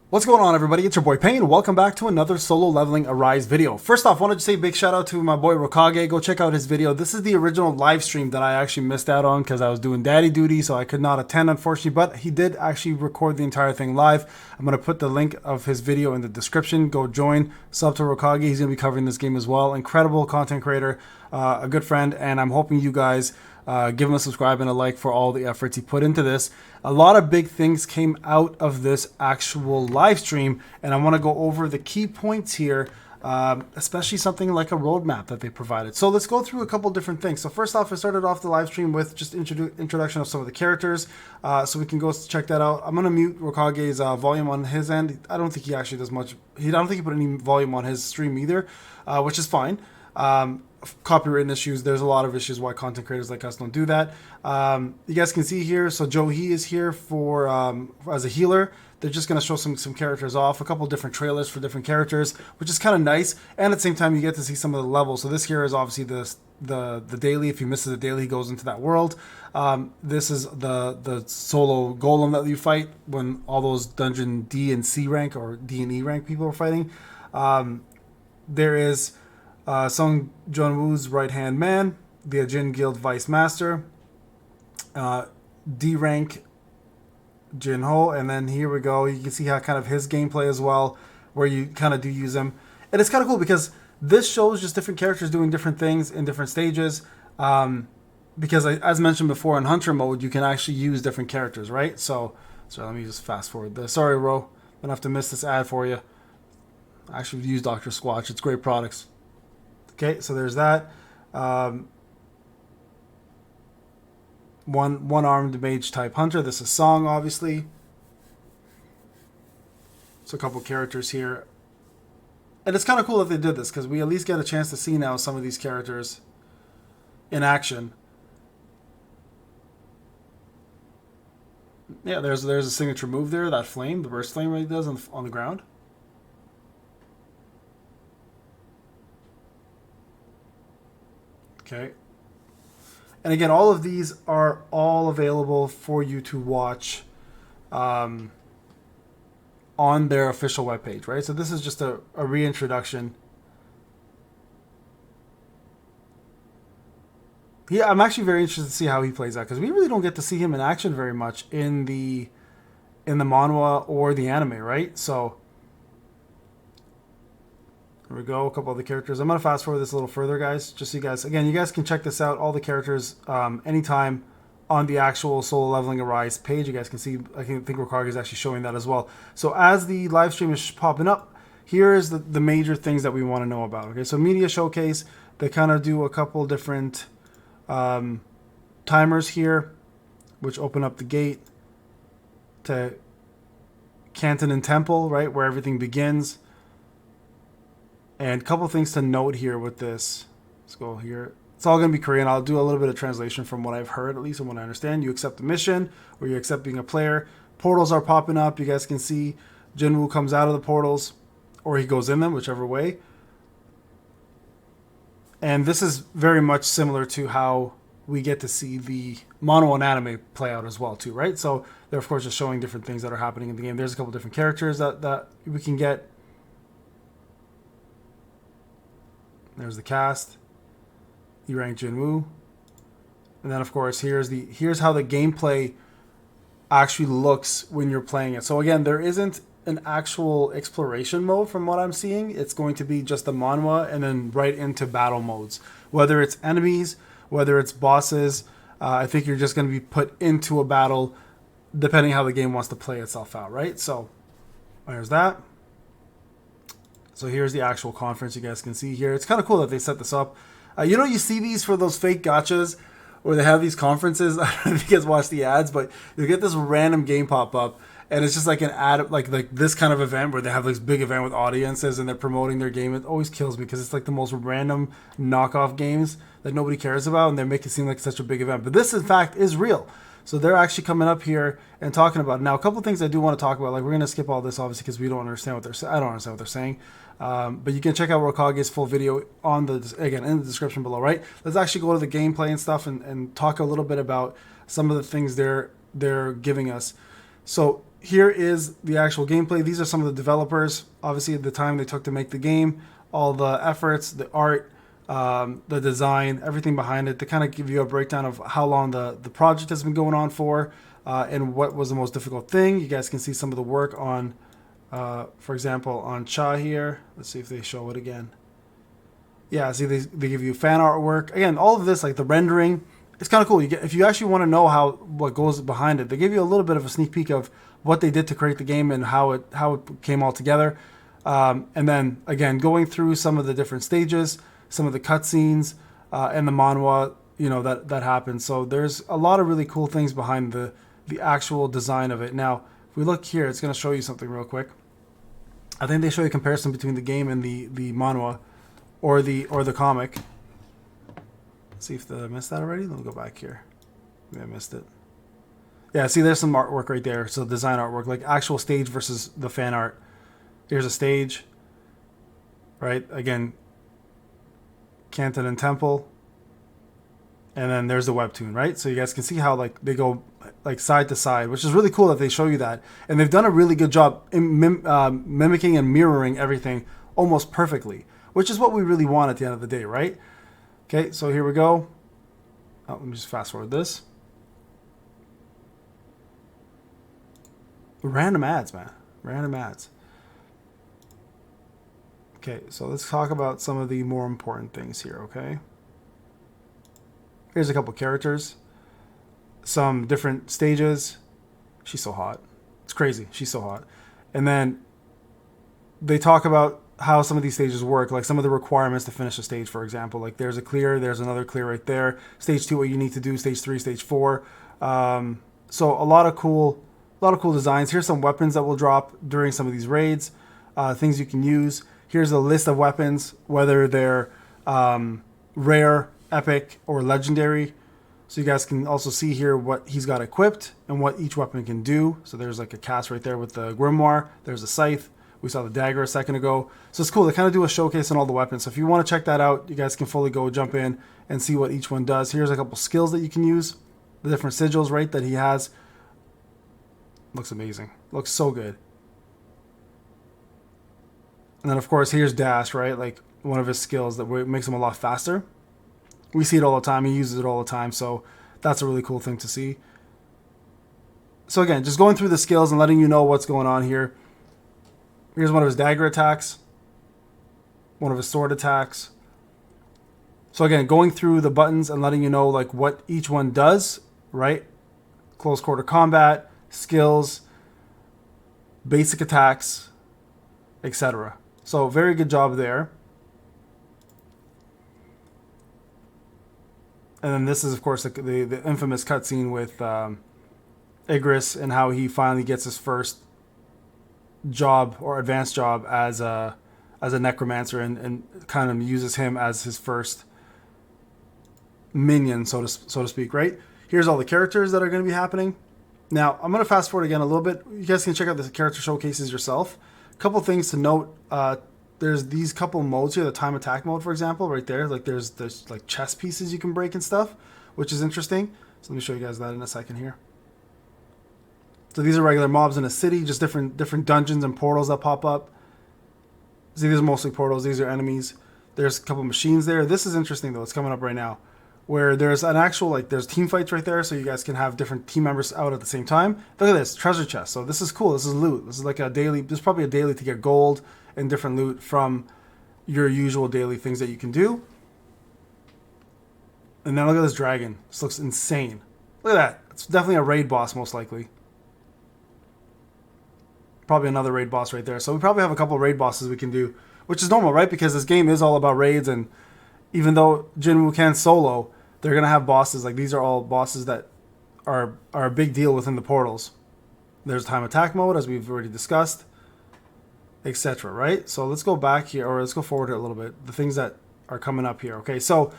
What's going on, everybody? It's your boy Payne. Welcome back to another solo leveling Arise video. First off, wanted to say a big shout out to my boy Rokage. Go check out his video. This is the original live stream that I actually missed out on because I was doing daddy duty, so I could not attend, unfortunately, but he did actually record the entire thing live. I'm going to put the link of his video in the description. Go join. Sub to Rokage. He's going to be covering this game as well. Incredible content creator, a good friend, and I'm hoping you guys give him a subscribe and a like for all the efforts he put into this. A lot of big things came out of this actual live stream, and I want to go over the key points here, especially something like a roadmap that they provided. So let's go through a couple different things. So first off, I started off the live stream with just introduction of some of the characters, so we can go check that out. I'm going to mute Rokage's volume on his end. I don't think he actually does much. I don't think he put any volume on his stream either, which is fine. Copyright issues. There's a lot of issues why content creators like us don't do that. You guys can see here, so Joe He is here for as a healer. They're just going to show some characters off, a couple different trailers for different characters, which is kind of nice. And at the same time, you get to see some of the levels. So this here is obviously the daily. If he misses a daily, he goes into that world. This is the solo golem that you fight when all those dungeon D and C rank or D and E rank people are fighting. There is Song Jun-woo's right-hand man, the Ajin Guild Vice Master, D-rank Jin-ho, and then here we go. You can see how kind of his gameplay as well, where you kind of do use him. And it's kind of cool because this shows just different characters doing different things in different stages. Because as mentioned before, in Hunter mode, you can actually use different characters, right? So let me just fast forward this. Sorry, Ro. I'm going to have to miss this ad for you. I actually use Dr. Squatch. It's great products. Okay, so there's that. One-armed mage type hunter. This is Song, obviously. So a couple characters here. And it's kind of cool that they did this, because we at least get a chance to see now some of these characters in action. Yeah, there's a signature move there, that flame, the burst flame that he does on the ground. Okay. And again, all of these are all available for you to watch on their official webpage, right? So this is just a reintroduction. Yeah, I'm actually very interested to see how he plays out, because we really don't get to see him in action very much in the manhwa or the anime, right? So there we go, a couple other characters. I'm going to fast forward this a little further, guys, just so you guys, again, you guys can check this out, all the characters, anytime on the actual Solo Leveling Arise page. You guys can see, I think Rokage is actually showing that as well. So as the live stream is popping up, here's the major things that we want to know about. Okay, so media showcase, they kind of do a couple different timers here, which open up the gate to Canton and Temple, right, where everything begins. And a couple things to note here with this. Let's go here. It's all going to be Korean. I'll do a little bit of translation from what I've heard, at least, and what I understand. You accept the mission, or you accept being a player. Portals are popping up. You guys can see Jinwoo comes out of the portals, or he goes in them, whichever way. And this is very much similar to how we get to see the mono and anime play out as well, too, right? So they're, of course, just showing different things that are happening in the game. There's a couple different characters that we can get. There's the cast, E-rank Jinwoo, and then of course here's how the gameplay actually looks when you're playing it. So again, there isn't an actual exploration mode from what I'm seeing. It's going to be just the manhwa and then right into battle modes. Whether it's enemies, whether it's bosses, I think you're just going to be put into a battle depending how the game wants to play itself out, right? So there's that. So here's the actual conference you guys can see here. It's kind of cool that they set this up. You see these for those fake gachas where they have these conferences. I don't know if you guys watch the ads, but you get this random game pop up, and it's just like an ad, like this kind of event where they have this big event with audiences and they're promoting their game. It always kills me because it's like the most random knockoff games that nobody cares about, and they make it seem like such a big event. But this, in fact, is real. So they're actually coming up here and talking about it. Now, a couple of things I do want to talk about. Like, we're going to skip all this, obviously, because we don't understand what they're saying. I don't understand what they're saying. But you can check out Rokage's full video in the description below, right? Let's actually go to the gameplay and stuff and talk a little bit about some of the things they're giving us. So here is the actual gameplay. These are some of the developers. Obviously, the time they took to make the game, all the efforts, the art, the design, everything behind it, to kind of give you a breakdown of how long the project has been going on for, and what was the most difficult thing. You guys can see some of the work on, for example, on Cha here. Let's see if they show it again. Yeah, see, they give you fan artwork. Again, all of this, like the rendering, it's kind of cool. If you actually want to know what goes behind it, they give you a little bit of a sneak peek of what they did to create the game and how it came all together. And then again, going through some of the different stages, some of the cutscenes, and the manhwa, that happened. So there's a lot of really cool things behind the actual design of it. Now, if we look here, it's going to show you something real quick. I think they show you a comparison between the game and the manhwa or the comic. Let's see if I missed that already. Let me go back here. Maybe I missed it. Yeah, see, there's some artwork right there. So design artwork, like actual stage versus the fan art. Here's a stage, right? Again, Canton and Temple. And then there's the webtoon, right? So you guys can see how like they go like side to side, which is really cool that they show you that. And they've done a really good job in mimicking and mirroring everything almost perfectly, which is what we really want at the end of the day, right? Okay, so here we go. Oh, let me just fast forward this. Random ads, man. Random ads. Okay, so let's talk about some of the more important things here, okay? Here's a couple characters. Some different stages. She's so hot. It's crazy. She's so hot. And then they talk about how some of these stages work, like some of the requirements to finish a stage, for example. Like there's a clear, there's another clear right there. Stage 2, what you need to do. Stage 3, stage 4. So a lot of cool designs. Here's some weapons that will drop during some of these raids. Things you can use. Here's a list of weapons, whether they're rare, epic, or legendary. So you guys can also see here what he's got equipped and what each weapon can do. So there's like a cast right there with the grimoire. There's a scythe. We saw the dagger a second ago. So it's cool. They kind of do a showcase on all the weapons. So if you want to check that out, you guys can fully go jump in and see what each one does. Here's a couple skills that you can use. The different sigils, right, that he has. Looks amazing. Looks so good. And then, of course, here's dash, right? Like one of his skills that makes him a lot faster. We see it all the time. He uses it all the time. So that's a really cool thing to see. So again, just going through the skills and letting you know what's going on here. Here's one of his dagger attacks. One of his sword attacks. So again, going through the buttons and letting you know like what each one does, right? Close quarter combat, skills, basic attacks, etc. So very good job there. And then this is, of course, the infamous cutscene with Igris and how he finally gets his first job or advanced job as a necromancer and kind of uses him as his first minion, so to speak, right? Here's all the characters that are going to be happening. Now, I'm going to fast forward again a little bit. You guys can check out the character showcases yourself. A couple things to note. There's these couple modes here, the time attack mode, for example, right there. Like there's like chess pieces you can break and stuff, which is interesting. So let me show you guys that in a second here. So these are regular mobs in a city, just different dungeons and portals that pop up. See, these are mostly portals. These are enemies. There's a couple machines there. This is interesting, though. It's coming up right now. Where there's an actual, like, there's team fights right there, so you guys can have different team members out at the same time. Look at this, treasure chest. So this is cool. This is loot. This is like a daily, this is probably a daily to get gold and different loot from your usual daily things that you can do. And then look at this dragon. This looks insane. Look at that. It's definitely a raid boss, most likely. Probably another raid boss right there. So we probably have a couple raid bosses we can do, which is normal, right? Because this game is all about raids, and even though Jin Wukan's solo, they're going to have bosses. Like, these are all bosses that are a big deal within the portals. There's time attack mode, as we've already discussed, etc., right? So let's go back here, or let's go forward here a little bit. The things that are coming up here. Okay, so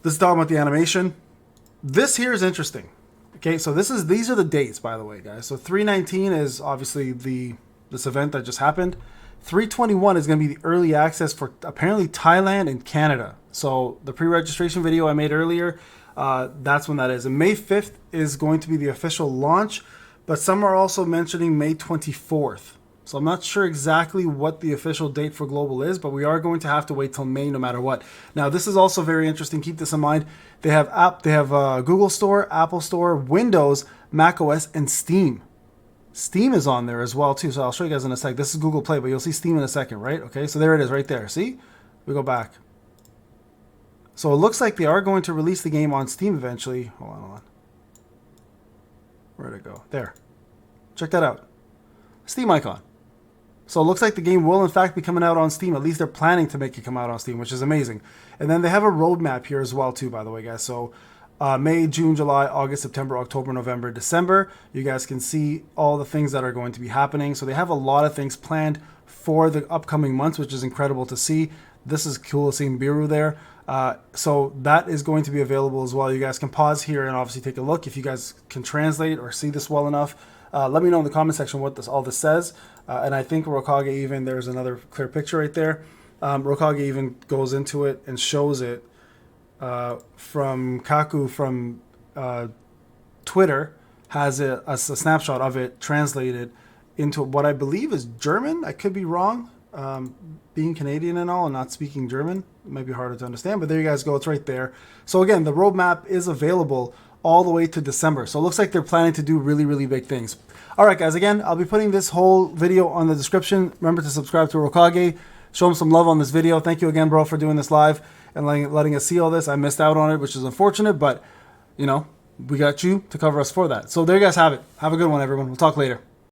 this is talking about the animation. This here is interesting. Okay, so these are the dates, by the way, guys. So 3/19 is obviously this event that just happened. 3/21 is going to be the early access for apparently Thailand and Canada. So the pre-registration video I made earlier, that's when that is. And May 5th is going to be the official launch. but some are also mentioning May 24th. So I'm not sure exactly what the official date for global is, but we are going to have to wait till May no matter what. Now, this is also very interesting. Keep this in mind. They have Google Store, Apple Store, Windows, Mac OS, and Steam. Steam is on there as well too. So I'll show you guys in a sec. This is Google Play, but you'll see Steam in a second, right? Okay, so there it is right there. See? We go back. So it looks like they are going to release the game on Steam eventually. Hold on. Where'd it go? There. Check that out. Steam icon. So it looks like the game will in fact be coming out on Steam. At least they're planning to make it come out on Steam, which is amazing. And then they have a roadmap here as well too, by the way, guys. So May, June, July, August, September, October, November, December. You guys can see all the things that are going to be happening. So they have a lot of things planned for the upcoming months, which is incredible to see. This is cool seeing Biru there. So that is going to be available as well. You guys can pause here and obviously take a look. If you guys can translate or see this well enough, let me know in the comment section what all this says. And I think Rokage even, there's another clear picture right there. Rokage even goes into it and shows it from Kaku from Twitter, has a snapshot of it translated into what I believe is German. I could be wrong. Being Canadian and all and not speaking German, it might be harder to understand, but there you guys go. It's right there. So again, the roadmap is available all the way to December. So it looks like they're planning to do really, really big things. All right, guys, again, I'll be putting this whole video on the description. Remember to subscribe to Rokage. Show him some love on this video. Thank you again, bro, for doing this live and letting us see all this. I missed out on it, which is unfortunate, but, you know, we got you to cover us for that. So there you guys have it. Have a good one, everyone. We'll talk later.